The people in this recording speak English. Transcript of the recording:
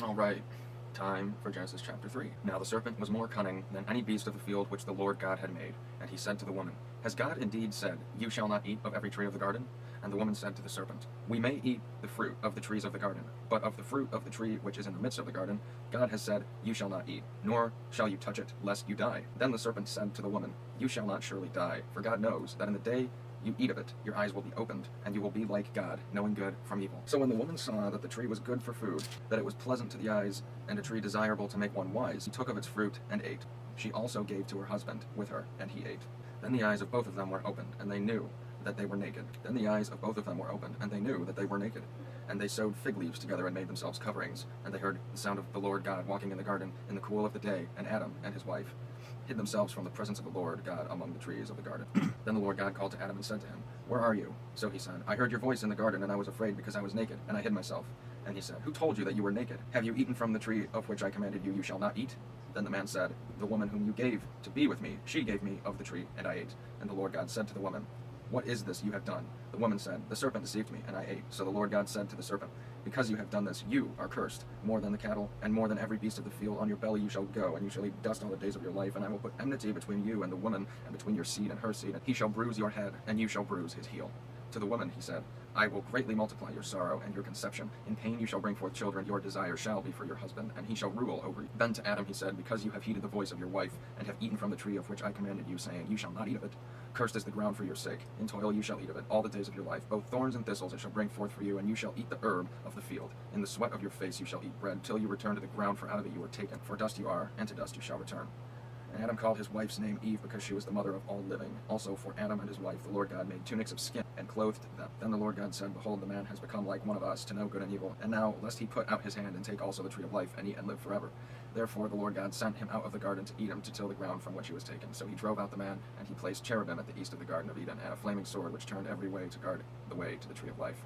All right, time for Genesis chapter 3. Now the serpent was more cunning than any beast of the field which the Lord God had made. And he said to the woman, Has God indeed said, You shall not eat of every tree of the garden? And the woman said to the serpent, We may eat the fruit of the trees of the garden, but of the fruit of the tree which is in the midst of the garden, God has said, You shall not eat, nor shall you touch it, lest you die. Then the serpent said to the woman, You shall not surely die, for God knows that in the day you eat of it, your eyes will be opened, and you will be like God, knowing good from evil. So when the woman saw that the tree was good for food, that it was pleasant to the eyes, and a tree desirable to make one wise, she took of its fruit and ate. She also gave to her husband with her, and he ate. Then the eyes of both of them were opened, and they knew that they were naked. Then the eyes of both of them were opened, and they knew that they were naked. And they sewed fig leaves together and made themselves coverings. And they heard the sound of the Lord God walking in the garden in the cool of the day, and Adam and his wife hid themselves from the presence of the Lord God among the trees of the garden. Then the Lord God called to Adam and said to him, Where are you? So he said, I heard your voice in the garden, and I was afraid because I was naked, and I hid myself. And he said, Who told you that you were naked? Have you eaten from the tree of which I commanded you, You shall not eat? Then the man said, The woman whom you gave to be with me, she gave me of the tree, and I ate. And the Lord God said to the woman, What is this you have done? The woman said, The serpent deceived me, and I ate. So the Lord God said to the serpent, Because you have done this, you are cursed, more than the cattle, and more than every beast of the field. On your belly you shall go, and you shall eat dust all the days of your life. And I will put enmity between you and the woman, and between your seed and her seed. And he shall bruise your head, and you shall bruise his heel. To the woman he said, I will greatly multiply your sorrow and your conception. In pain you shall bring forth children. Your desire shall be for your husband, and he shall rule over you. Then to Adam he said, Because you have heeded the voice of your wife, and have eaten from the tree of which I commanded you, saying, You shall not eat of it. Cursed is the ground for your sake. In toil you shall eat of it all the days of your life. Both thorns and thistles it shall bring forth for you, and you shall eat the herb of the field. In the sweat of your face you shall eat bread, till you return to the ground, for out of it you were taken. For dust you are, and to dust you shall return. And Adam called his wife's name Eve, because she was the mother of all living. Also for Adam and his wife the Lord God made tunics of skin, and clothed them. Then the Lord God said, Behold, the man has become like one of us, to know good and evil. And now, lest he put out his hand and take also the tree of life, and eat and live forever. Therefore the Lord God sent him out of the garden to eat him, to till the ground from which he was taken. So he drove out the man, and he placed cherubim at the east of the Garden of Eden, and a flaming sword which turned every way to guard the way to the tree of life.